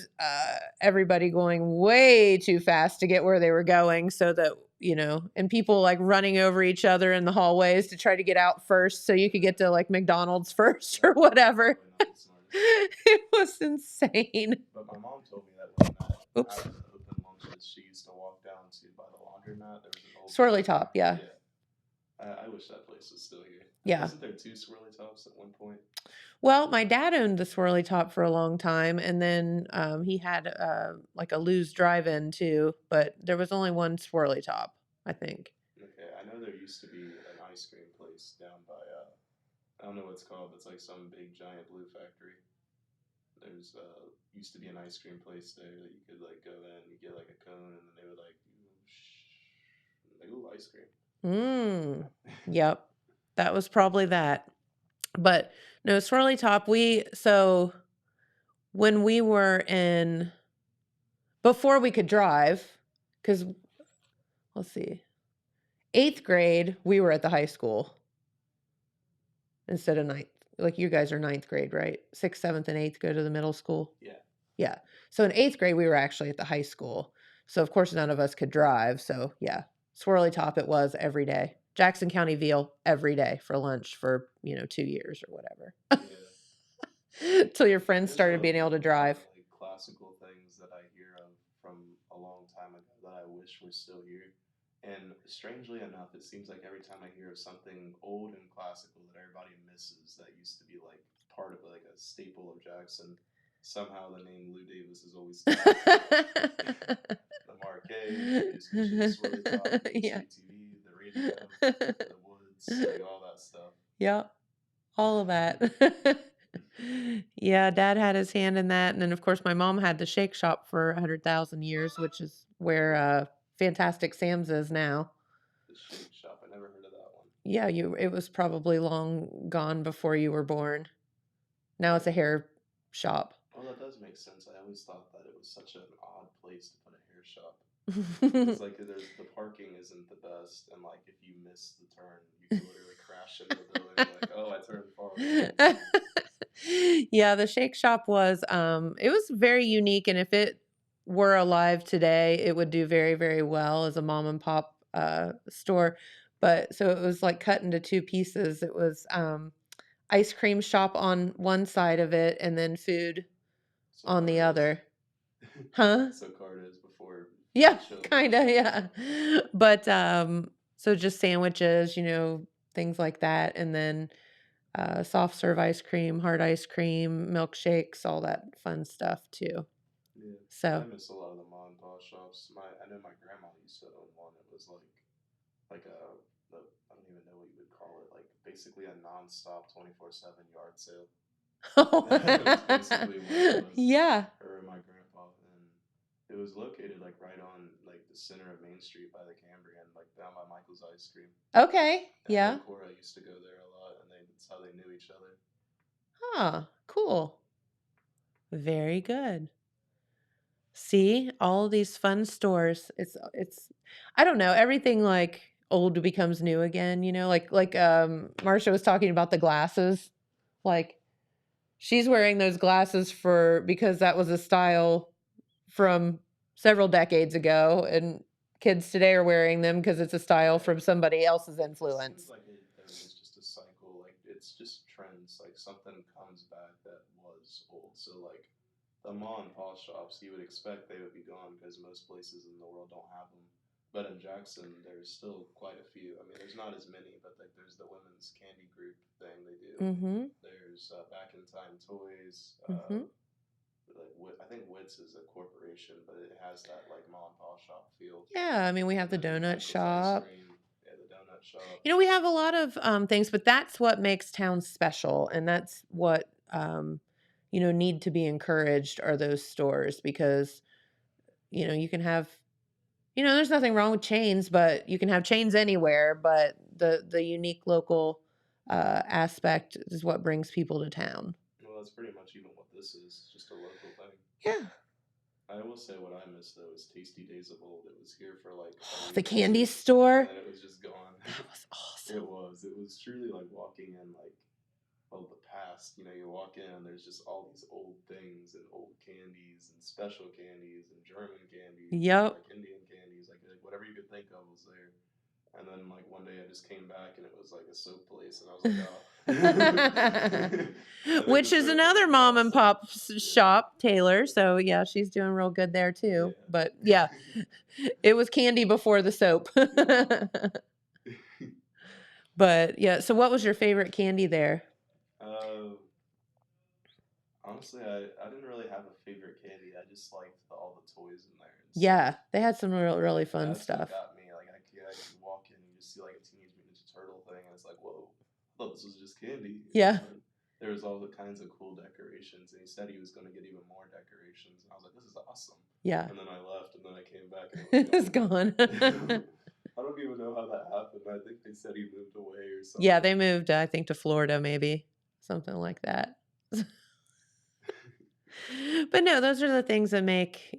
everybody going way too fast to get where they were going so that, and people like running over each other in the hallways to try to get out first so you could get to like McDonald's first or whatever. Probably not the smartest. It was insane. But my mom told me that when Oops. out of the open lunches, she used to walk down to by the laundromat. There was an old Swirly Top, yeah. I wish that place was still here. Yeah. Wasn't there 2 Swirly Tops at one point? Well, my dad owned the Swirly Top for a long time, and then he had like a Lou's Drive-In too, but there was only one Swirly Top, I think. Okay, I know there used to be an ice cream place down by I don't know what it's called, but it's like some big giant blue factory. There's used to be an ice cream place there that you could like go in, you get like a cone, and then they would like, ooh, ice cream. Yep. That was probably that. But no, Swirly Top, so when we were before we could drive, because let's see, 8th grade, we were at the high school instead of 9th. Like you guys are 9th grade, right? 6th, 7th, and 8th go to the middle school. Yeah. Yeah. So in 8th grade, we were actually at the high school. So of course none of us could drive. So yeah, Swirly Top it was every day. Jackson County veal every day for lunch for, 2 years or whatever. Yeah. Till your friends There's started being able to drive. Like classical things that I hear of from a long time ago that I wish were still here. And strangely enough, it seems like every time I hear of something old and classical that everybody misses that used to be like part of like a staple of Jackson, somehow the name Lou Davis is always the Marquee, the Swirly Top, the Yeah. TV, the radio, the woods, like all that stuff. Yep. All of that. Yeah, Dad had his hand in that. And then, of course, my mom had the Shake Shop for 100,000 years, which is where Fantastic Sam's is now. The Shake Shop, I never heard of that one. Yeah, it was probably long gone before you were born. Now it's a hair shop. Well, that does make sense. I always thought that it was such an odd place to put a hair shop. It's like the parking isn't the best, and like if you miss the turn, you can literally crash into the building. Like, oh, I turned far away. Yeah, the Shake Shop was it was very unique, and if it were alive today, it would do very, very well as a mom and pop store. But so it was like cut into two pieces. It was ice cream shop on one side of it and then food So on the Carter's. other. Huh? So Carter's before Yeah, the show kind of, goes. yeah. But so just sandwiches, things like that, and then soft serve ice cream, hard ice cream, milkshakes, all that fun stuff too. Yeah, So, I miss a lot of the mom and pop shops. I know my grandma used to own one. It was like I don't even know what you would call it. Like basically a non-stop 24/7 yard sale. That's basically what it was. yeah. Her and my grandpa, and it was located like right on like the center of Main Street by the Cambrian, like down by Michael's Ice Cream. Okay. And I Yeah. know Cora used to go there a lot, and that's how they knew each other. Huh. Cool. Very good. See, all these fun stores. It's I don't know, everything like old becomes new again, like Marsha was talking about the glasses. Like she's wearing those glasses because that was a style from several decades ago, and kids today are wearing them because it's a style from somebody else's It influence. seems like there is just a cycle. Like it's just trends. Like something comes back that was old. So like the mom and pop shops, you would expect they would be gone because most places in the world don't have them. But in Jackson, there's still quite a few. I mean, there's not as many, but like there's the women's candy group thing they do. Mm-hmm. There's Back in Time Toys. Mm-hmm. I think Wits is a corporation, but it has that like mom and pop shop feel. Yeah, I mean, we have the And then donut Michael's Ice shop. Cream, yeah, the donut shop. We have a lot of things, but that's what makes towns special, and that's what need to be encouraged are those stores because you can have there's nothing wrong with chains, but you can have chains anywhere, but the unique local aspect is what brings people to town. Well, that's pretty much even what this is, just a local thing. Yeah. I will say what I miss though is Tasty Days of Old. It was here for like a The week or candy two, store. and then it was just gone. That was awesome. It was. It was truly like walking in like the past. You walk in and there's just all these old things and old candies and special candies and German candies, Yep. like Indian candies, like whatever you could think of was there. And then like one day I just came back and it was like a soap place, and I was like, oh. Which is another mom and pop shop, Taylor. So yeah, she's doing real good there too. Yeah. But yeah, it was candy before the soap. But yeah, so what was your favorite candy there? Honestly, I didn't really have a favorite candy. I just liked all the toys in there. And Yeah, they had some really fun That's what stuff. got me. Like I walk in and you just see like a Teenage Mutant Ninja Turtle thing, and it's like, whoa, I thought this was just candy. Yeah. And there was all the kinds of cool decorations, and he said he was going to get even more decorations, and I was like, this is awesome. Yeah. And then I left, and then I came back, and It's gone. I don't even know how that happened. I think they said he moved away or something. Yeah, they moved, I think, to Florida, maybe something like that. But no, those are the things that make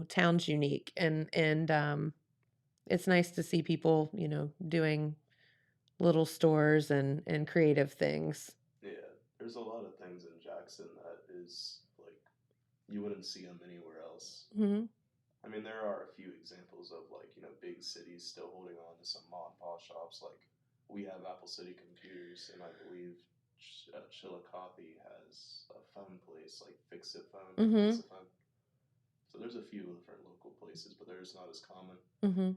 towns unique, and it's nice to see people doing little stores and creative things. Yeah, there's a lot of things in Jackson that is like you wouldn't see them anywhere else. Hmm. I mean, there are a few examples of like big cities still holding on to some mom and pop shops. Like we have Apple City Computers, and I believe Chillicothe has a phone place like Fix It Phone. Mhm. Fix It Phone. So there's a few different local places, but they're just not as common. Hmm.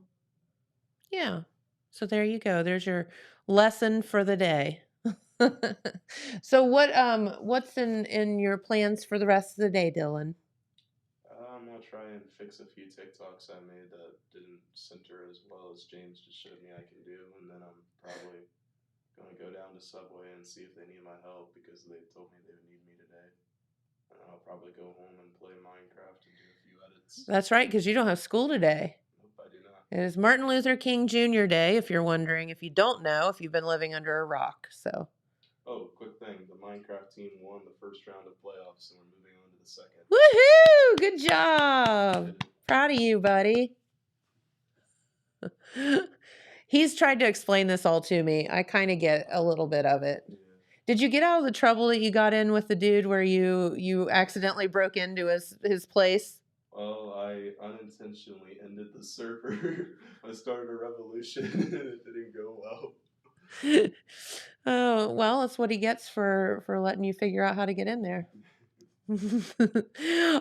Yeah. So there you go. There's your lesson for the day. So what's in your plans for the rest of the day, Dylan? I'm gonna try and fix a few TikToks I made that didn't center as well as James just showed me I can do, and then I'm probably gonna go down to Subway and see if they need my help because they told me they would need me today. And I'll probably go home and play Minecraft and do a few edits. That's right, because you don't have school today. Nope, I do not. It is Martin Luther King Jr. Day, if you're wondering, if you don't know, if you've been living under a rock. So Oh, quick thing: the Minecraft team won the first round of playoffs, and we're moving on to the second. woohoo! Good job. Proud of you, buddy. He's tried to explain this all to me. I kind of get a little bit of it. Yeah. Did you get out of the trouble that you got in with the dude where you accidentally broke into his place? Well, I unintentionally ended the server. I started a revolution and it didn't go well. Oh, well, that's what he gets for letting you figure out how to get in there.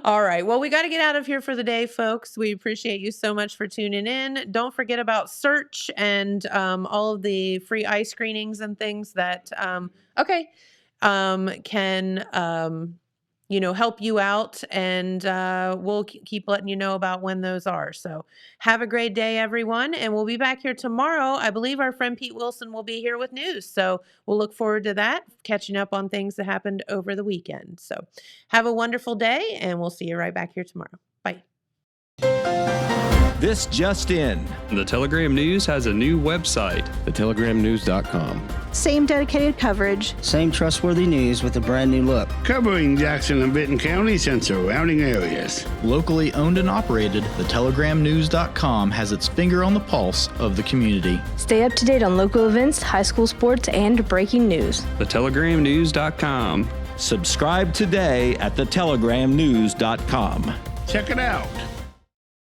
All right. Well, we got to get out of here for the day, folks. We appreciate you so much for tuning in. Don't forget about Search and all of the free eye screenings and things that can help you out, and we'll keep letting you know about when those are. So have a great day, everyone, and we'll be back here tomorrow. I believe our friend Pete Wilson will be here with news, so we'll look forward to that, catching up on things that happened over the weekend. So have a wonderful day, and we'll see you right back here tomorrow. Bye. This just in. The Telegram News has a new website. TheTelegramNews.com. Same dedicated coverage. Same trustworthy news with a brand new look. Covering Jackson and Benton counties and surrounding areas. Locally owned and operated, TheTelegramNews.com has its finger on the pulse of the community. Stay up to date on local events, high school sports, and breaking news. TheTelegramNews.com. Subscribe today at TheTelegramNews.com. Check it out.